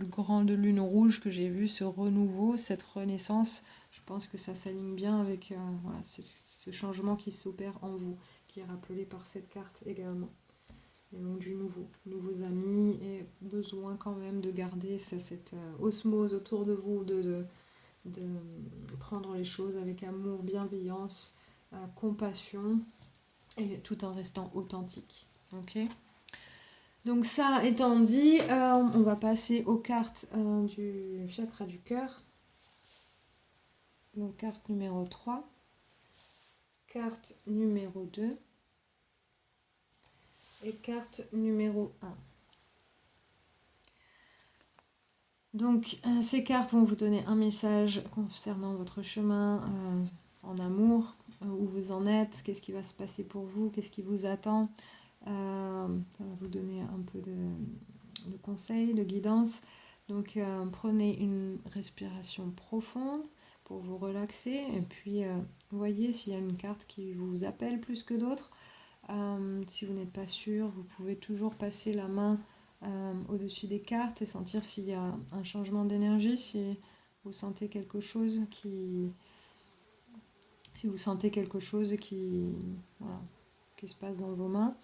grande lune rouge que j'ai vue, ce renouveau, cette renaissance, je pense que ça s'aligne bien avec voilà, ce changement qui s'opère en vous, qui est rappelé par cette carte également. Et donc du nouveaux amis, et besoin quand même de garder cette osmose autour de vous, de prendre les choses avec amour, bienveillance, compassion, et tout en restant authentique. Ok. Donc ça étant dit, on va passer aux cartes du chakra du cœur. Donc carte numéro 3, carte numéro 2 et carte numéro 1. Donc ces cartes vont vous donner un message concernant votre chemin en amour, où vous en êtes, qu'est-ce qui va se passer pour vous, qu'est-ce qui vous attend. Ça va vous donner un peu de conseils, de guidance. Donc prenez une respiration profonde pour vous relaxer, et puis voyez s'il y a une carte qui vous appelle plus que d'autres. Si vous n'êtes pas sûr, vous pouvez toujours passer la main au-dessus des cartes et sentir s'il y a un changement d'énergie, si vous sentez quelque chose qui voilà, qui se passe dans vos mains.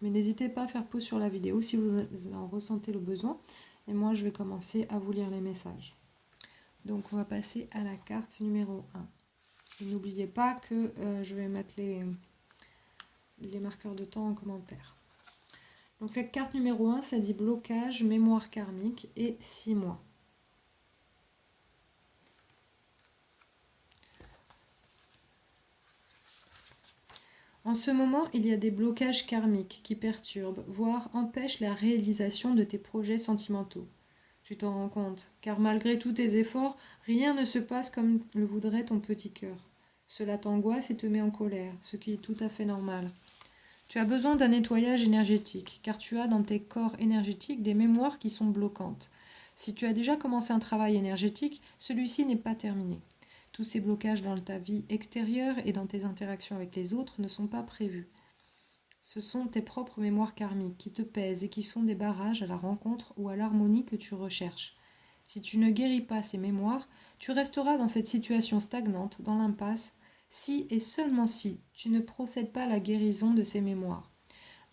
Mais n'hésitez pas à faire pause sur la vidéo si vous en ressentez le besoin. Et moi, je vais commencer à vous lire les messages. Donc, on va passer à la carte numéro 1. Et n'oubliez pas que je vais mettre les marqueurs de temps en commentaire. Donc, la carte numéro 1, ça dit blocage, mémoire karmique et 6 mois. En ce moment, il y a des blocages karmiques qui perturbent, voire empêchent la réalisation de tes projets sentimentaux. Tu t'en rends compte, car malgré tous tes efforts, rien ne se passe comme le voudrait ton petit cœur. Cela t'angoisse et te met en colère, ce qui est tout à fait normal. Tu as besoin d'un nettoyage énergétique, car tu as dans tes corps énergétiques des mémoires qui sont bloquantes. Si tu as déjà commencé un travail énergétique, celui-ci n'est pas terminé. Tous ces blocages dans ta vie extérieure et dans tes interactions avec les autres ne sont pas prévus. Ce sont tes propres mémoires karmiques qui te pèsent et qui sont des barrages à la rencontre ou à l'harmonie que tu recherches. Si tu ne guéris pas ces mémoires, tu resteras dans cette situation stagnante, dans l'impasse, si et seulement si tu ne procèdes pas à la guérison de ces mémoires.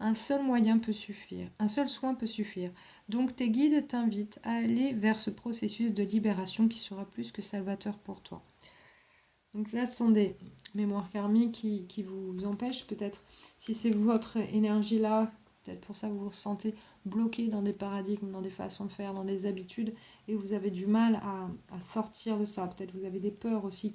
Un seul moyen peut suffire, un seul soin peut suffire. Donc tes guides t'invitent à aller vers ce processus de libération qui sera plus que salvateur pour toi. Donc là, ce sont des mémoires karmiques qui vous empêchent peut-être, si c'est votre énergie là, peut-être pour ça vous vous sentez bloqué dans des paradigmes, dans des façons de faire, dans des habitudes, et vous avez du mal à sortir de ça. Peut-être vous avez des peurs aussi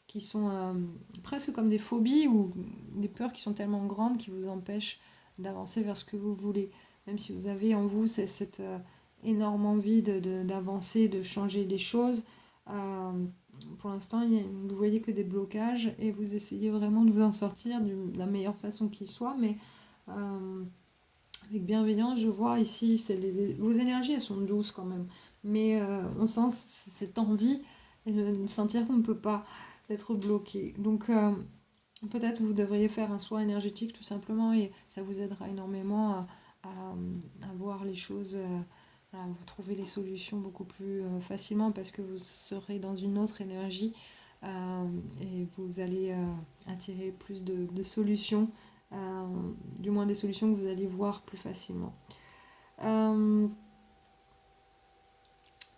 qui sont presque comme des phobies, ou des peurs qui sont tellement grandes qui vous empêchent d'avancer vers ce que vous voulez. Même si vous avez en vous cette énorme envie d'avancer, de changer les choses. Pour l'instant, vous voyez que des blocages et vous essayez vraiment de vous en sortir de la meilleure façon qui soit, mais avec bienveillance. Je vois ici, vos énergies, elles sont douces quand même, mais on sent cette envie et de sentir qu'on ne peut pas être bloqué. Donc peut-être vous devriez faire un soin énergétique tout simplement, et ça vous aidera énormément à voir les choses. Voilà, vous trouvez les solutions beaucoup plus facilement parce que vous serez dans une autre énergie, et vous allez attirer plus de solutions, du moins des solutions que vous allez voir plus facilement.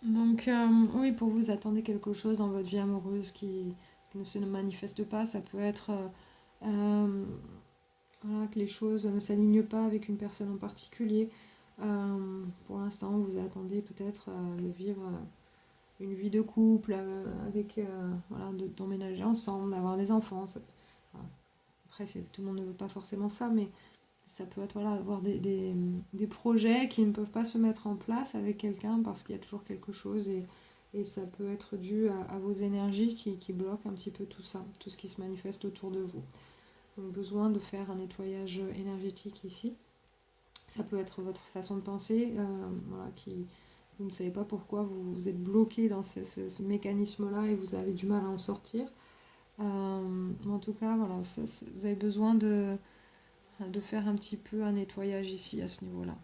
Donc oui, pour vous, attendez quelque chose dans votre vie amoureuse qui ne se manifeste pas. Ça peut être voilà, que les choses ne s'alignent pas avec une personne en particulier. Pour l'instant, vous attendez peut-être de vivre une vie de couple, avec voilà, d'emménager ensemble, d'avoir des enfants. Voilà. Après, tout le monde ne veut pas forcément ça, mais ça peut être voilà, avoir des projets qui ne peuvent pas se mettre en place avec quelqu'un parce qu'il y a toujours quelque chose, et ça peut être dû à vos énergies qui bloquent un petit peu tout ça, tout ce qui se manifeste autour de vous. Donc besoin de faire un nettoyage énergétique ici. Ça peut être votre façon de penser, voilà, qui vous ne savez pas pourquoi vous êtes bloqué dans ce mécanisme-là et vous avez du mal à en sortir. En tout cas, voilà, vous avez besoin de faire un petit peu un nettoyage ici à ce niveau-là.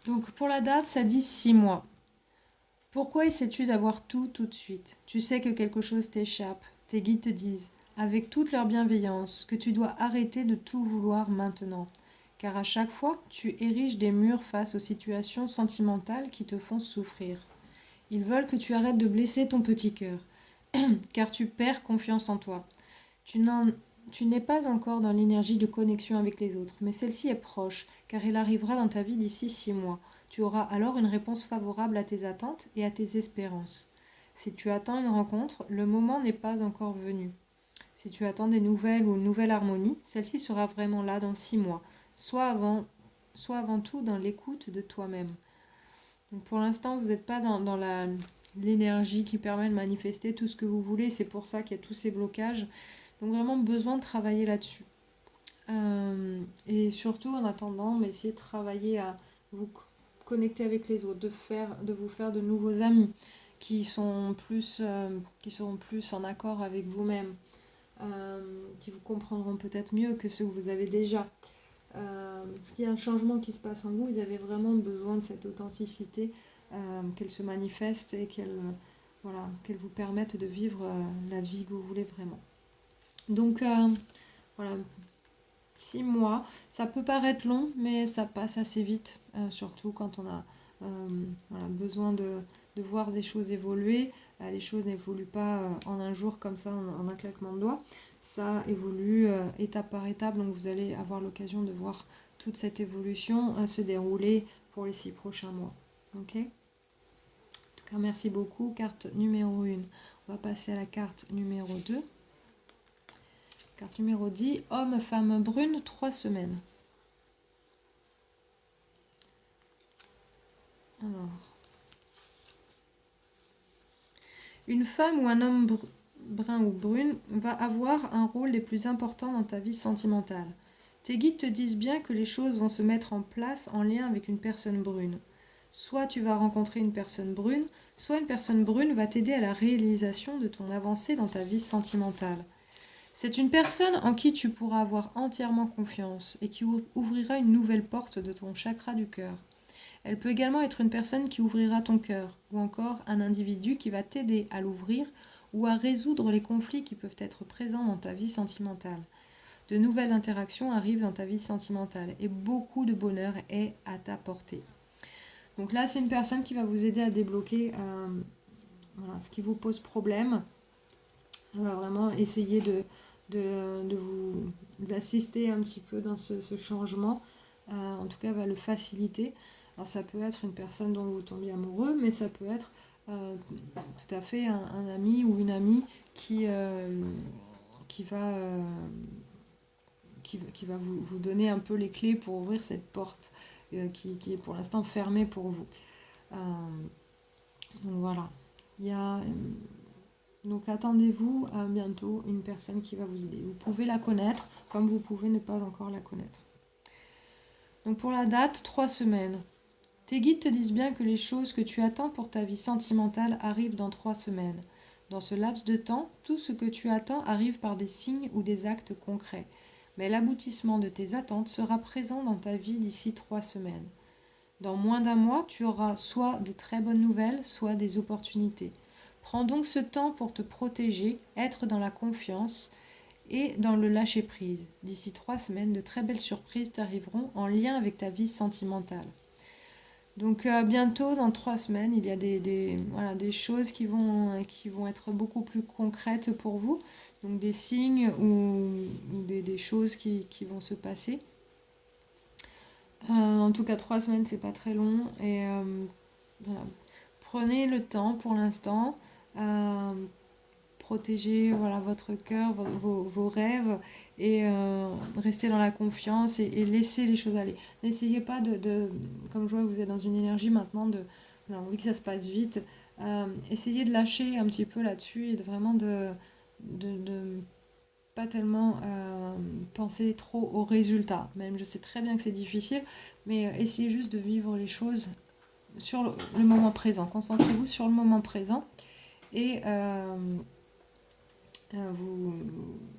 Donc pour la date, ça dit 6 mois. Pourquoi essaies-tu d'avoir tout de suite? Tu sais que quelque chose t'échappe. Tes guides te disent, avec toute leur bienveillance, que tu dois arrêter de tout vouloir maintenant. Car à chaque fois, tu ériges des murs face aux situations sentimentales qui te font souffrir. Ils veulent que tu arrêtes de blesser ton petit cœur, car tu perds confiance en toi. Tu n'es pas encore dans l'énergie de connexion avec les autres, mais celle-ci est proche, car elle arrivera dans ta vie d'ici 6 mois. Tu auras alors une réponse favorable à tes attentes et à tes espérances. Si tu attends une rencontre, le moment n'est pas encore venu. Si tu attends des nouvelles ou une nouvelle harmonie, celle-ci sera vraiment là dans 6 mois, soit avant tout dans l'écoute de toi-même. Donc pour l'instant, vous n'êtes pas dans l'énergie qui permet de manifester tout ce que vous voulez, c'est pour ça qu'il y a tous ces blocages. Donc vraiment besoin de travailler là-dessus. Et surtout en attendant, mais essayez de travailler à vous connecter avec les autres, de vous faire de nouveaux amis qui seront plus en accord avec vous-même, qui vous comprendront peut-être mieux que ceux que vous avez déjà. Parce qu'il y a un changement qui se passe en vous, vous avez vraiment besoin de cette authenticité, qu'elle se manifeste et qu'elle vous permette de vivre la vie que vous voulez vraiment. Donc voilà, 6 mois, ça peut paraître long, mais ça passe assez vite, surtout quand on a besoin de voir des choses évoluer. Les choses n'évoluent pas en un jour comme ça, en un claquement de doigts. Ça évolue étape par étape, donc vous allez avoir l'occasion de voir toute cette évolution se dérouler pour les 6 prochains mois. Ok ? En tout cas, merci beaucoup. Carte numéro 1. On va passer à la carte numéro 2. Carte numéro 10, homme, femme brune, 3 semaines. Alors, une femme ou un homme brun ou brune va avoir un rôle des plus importants dans ta vie sentimentale. Tes guides te disent bien que les choses vont se mettre en place en lien avec une personne brune. Soit tu vas rencontrer une personne brune, soit une personne brune va t'aider à la réalisation de ton avancée dans ta vie sentimentale. C'est une personne en qui tu pourras avoir entièrement confiance et qui ouvrira une nouvelle porte de ton chakra du cœur. Elle peut également être une personne qui ouvrira ton cœur, ou encore un individu qui va t'aider à l'ouvrir ou à résoudre les conflits qui peuvent être présents dans ta vie sentimentale. De nouvelles interactions arrivent dans ta vie sentimentale et beaucoup de bonheur est à ta portée. Donc là, c'est une personne qui va vous aider à débloquer ce qui vous pose problème. Elle va vraiment essayer de vous assister un petit peu dans ce changement. En tout cas, elle va le faciliter. Alors ça peut être une personne dont vous tombez amoureux, mais ça peut être tout à fait un ami ou une amie qui va vous donner un peu les clés pour ouvrir cette porte qui est pour l'instant fermée pour vous. Donc voilà. Donc attendez-vous à bientôt une personne qui va vous aider. Vous pouvez la connaître comme vous pouvez ne pas encore la connaître. Donc pour la date, 3 semaines. Tes guides te disent bien que les choses que tu attends pour ta vie sentimentale arrivent dans 3 semaines. Dans ce laps de temps, tout ce que tu attends arrive par des signes ou des actes concrets. Mais l'aboutissement de tes attentes sera présent dans ta vie d'ici 3 semaines. Dans moins d'un mois, tu auras soit de très bonnes nouvelles, soit des opportunités. Prends donc ce temps pour te protéger, être dans la confiance et dans le lâcher-prise. D'ici 3 semaines, de très belles surprises t'arriveront en lien avec ta vie sentimentale. Donc bientôt, dans 3 semaines, il y a des choses qui vont être beaucoup plus concrètes pour vous. Donc des signes ou des choses qui vont se passer. En tout cas, 3 semaines, c'est pas très long. Et voilà. Prenez le temps pour l'instant. Protégez votre cœur, vos rêves et restez dans la confiance et laissez les choses aller. N'essayez pas comme je vois, vous êtes dans une énergie maintenant vous avez envie que ça se passe vite. Essayez de lâcher un petit peu là-dessus et de vraiment de pas tellement penser trop aux résultats. Même je sais très bien que c'est difficile, mais essayez juste de vivre les choses sur le moment présent. Concentrez-vous sur le moment présent et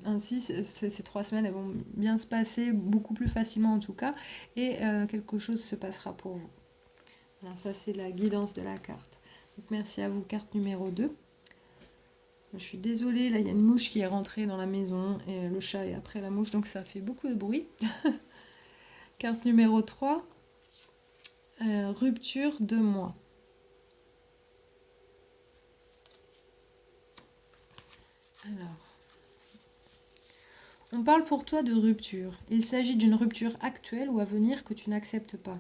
ainsi, ces 3 semaines elles vont bien se passer, beaucoup plus facilement en tout cas, et quelque chose se passera pour vous. Voilà, ça c'est la guidance de la carte. Donc, merci à vous, carte numéro 2. Je suis désolée, là il y a une mouche qui est rentrée dans la maison et le chat est après la mouche, donc ça fait beaucoup de bruit. Carte numéro 3, rupture de moi. Alors, on parle pour toi de rupture. Il s'agit d'une rupture actuelle ou à venir que tu n'acceptes pas.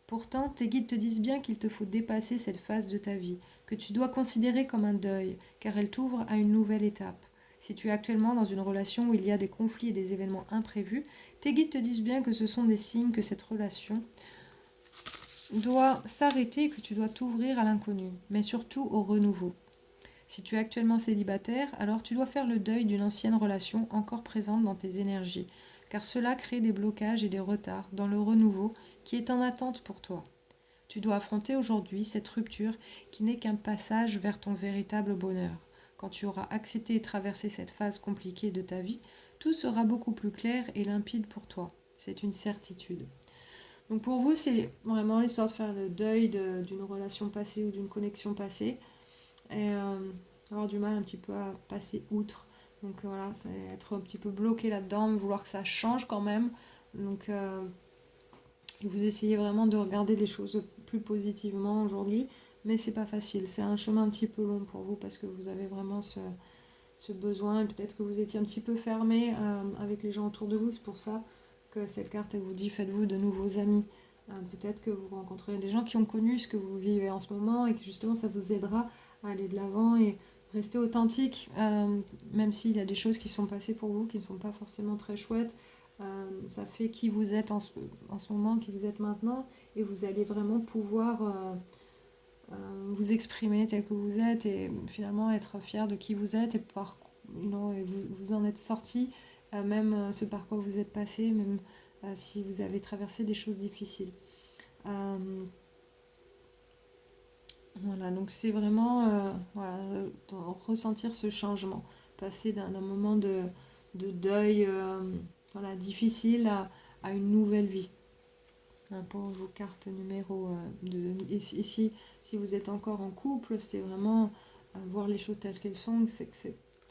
Pourtant, tes guides te disent bien qu'il te faut dépasser cette phase de ta vie, que tu dois considérer comme un deuil, car elle t'ouvre à une nouvelle étape. Si tu es actuellement dans une relation où il y a des conflits et des événements imprévus, tes guides te disent bien que ce sont des signes que cette relation doit s'arrêter et que tu dois t'ouvrir à l'inconnu, mais surtout au renouveau. Si tu es actuellement célibataire, alors tu dois faire le deuil d'une ancienne relation encore présente dans tes énergies, car cela crée des blocages et des retards dans le renouveau qui est en attente pour toi. Tu dois affronter aujourd'hui cette rupture qui n'est qu'un passage vers ton véritable bonheur. Quand tu auras accepté et traversé cette phase compliquée de ta vie, tout sera beaucoup plus clair et limpide pour toi. C'est une certitude. Donc pour vous, c'est vraiment l'histoire de faire le deuil d'une relation passée ou d'une connexion passée et avoir du mal un petit peu à passer outre. Donc voilà, c'est être un petit peu bloqué là-dedans, vouloir que ça change quand même. Donc vous essayez vraiment de regarder les choses plus positivement aujourd'hui, mais c'est pas facile. C'est un chemin un petit peu long pour vous parce que vous avez vraiment ce besoin et peut-être que vous étiez un petit peu fermé avec les gens autour de vous. C'est pour ça que cette carte elle vous dit faites-vous de nouveaux amis. Peut-être que vous rencontrez des gens qui ont connu ce que vous vivez en ce moment et que justement ça vous aidera à aller de l'avant et rester authentique, même s'il y a des choses qui sont passées pour vous qui ne sont pas forcément très chouettes. Ça fait qui vous êtes en ce moment, qui vous êtes maintenant, et vous allez vraiment pouvoir vous exprimer tel que vous êtes et finalement être fier de qui vous êtes et, et vous en êtes sorti, même ce par quoi vous êtes passé, même si vous avez traversé des choses difficiles. Euh, voilà, donc c'est vraiment voilà, ressentir ce changement, passer d'un moment de deuil voilà, difficile à une nouvelle vie. Pour vos cartes numéro 2. Et si vous êtes encore en couple, c'est vraiment voir les choses telles qu'elles sont,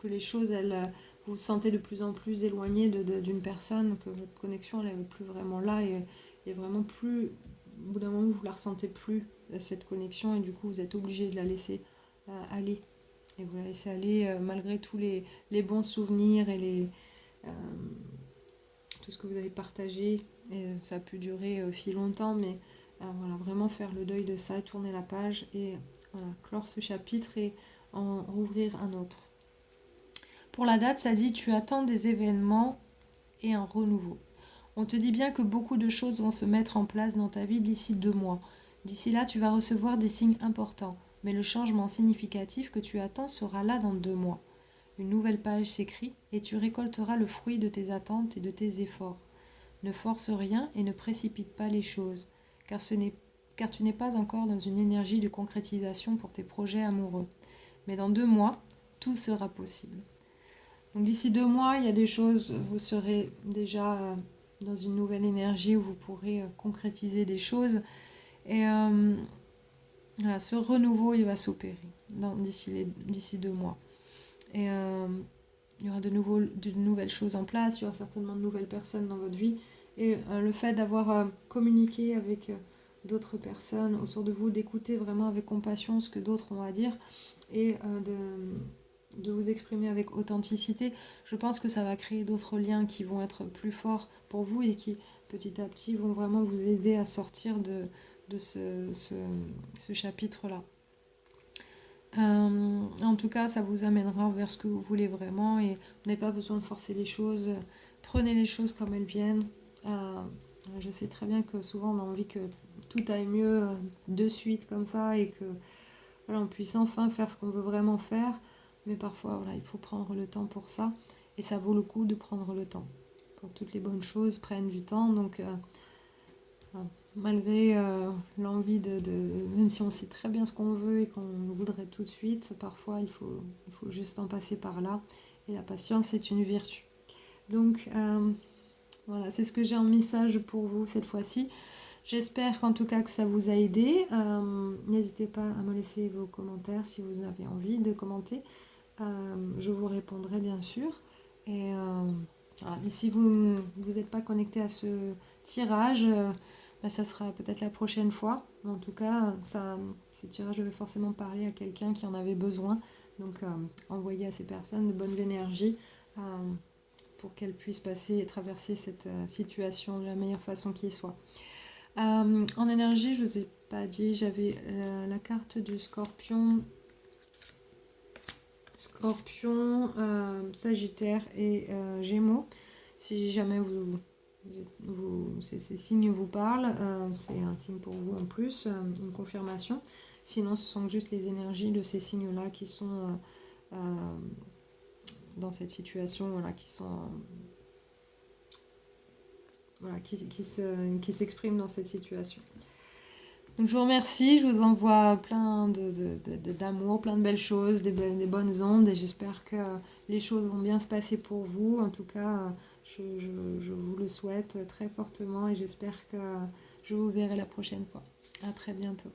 que les choses, vous vous sentez de plus en plus éloigné d'une personne, que votre connexion, elle n'est plus vraiment là, et vraiment plus, au bout d'un moment, vous la ressentez plus, cette connexion, et du coup, vous êtes obligé de la laisser aller. Et vous la laissez aller malgré tous les bons souvenirs et euh, tout ce que vous avez partagé. Et ça a pu durer aussi longtemps, mais voilà, vraiment faire le deuil de ça, tourner la page et voilà, clore ce chapitre et en rouvrir un autre. Pour la date, ça dit tu attends des événements et un renouveau. On te dit bien que beaucoup de choses vont se mettre en place dans ta vie d'ici 2 mois. D'ici là, tu vas recevoir des signes importants, mais le changement significatif que tu attends sera là dans 2 mois. Une nouvelle page s'écrit et tu récolteras le fruit de tes attentes et de tes efforts. Ne force rien et ne précipite pas les choses, car tu n'es pas encore dans une énergie de concrétisation pour tes projets amoureux. Mais dans 2 mois, tout sera possible. Donc d'ici 2 mois, il y a des choses, vous serez déjà dans une nouvelle énergie où vous pourrez concrétiser des choses. Et voilà, ce renouveau, il va s'opérer d'ici 2 mois. Et il y aura de nouvelles choses en place, il y aura certainement de nouvelles personnes dans votre vie. Et le fait d'avoir communiqué avec d'autres personnes autour de vous, d'écouter vraiment avec compassion ce que d'autres ont à dire et de vous exprimer avec authenticité, je pense que ça va créer d'autres liens qui vont être plus forts pour vous et qui petit à petit vont vraiment vous aider à sortir de ce chapitre-là. En tout cas, ça vous amènera vers ce que vous voulez vraiment et vous n'avez pas besoin de forcer les choses. Prenez les choses comme elles viennent. Je sais très bien que souvent on a envie que tout aille mieux de suite comme ça et que voilà, on puisse enfin faire ce qu'on veut vraiment faire. Mais parfois, voilà, il faut prendre le temps pour ça et ça vaut le coup de prendre le temps. Pour toutes les bonnes choses prennent du temps, donc voilà. malgré l'envie même si on sait très bien ce qu'on veut et qu'on voudrait tout de suite, parfois il faut juste en passer par là. Et la patience est une vertu. Donc voilà, c'est ce que j'ai en message pour vous cette fois-ci. J'espère qu'en tout cas que ça vous a aidé. N'hésitez pas à me laisser vos commentaires si vous avez envie de commenter. Je vous répondrai bien sûr. Et, voilà. Et si vous n'êtes pas connecté à ce tirage, bah, ça sera peut-être la prochaine fois. Mais en tout cas, ces tirages, je vais forcément parler à quelqu'un qui en avait besoin. Donc, envoyer à ces personnes de bonnes énergies pour qu'elles puissent passer et traverser cette situation de la meilleure façon qui soit. En énergie, je ne vous ai pas dit, j'avais la carte du Scorpion. Scorpion, Sagittaire et Gémeaux. Si jamais ces signes vous parlent, c'est un signe pour vous en plus, une confirmation. Sinon, ce sont juste les énergies de ces signes-là qui sont dans cette situation, voilà, qui sont voilà, qui s'expriment dans cette situation. Donc je vous remercie, je vous envoie plein d'amour, plein de belles choses, des bonnes ondes et j'espère que les choses vont bien se passer pour vous. En tout cas, je vous le souhaite très fortement et j'espère que je vous verrai la prochaine fois. À très bientôt.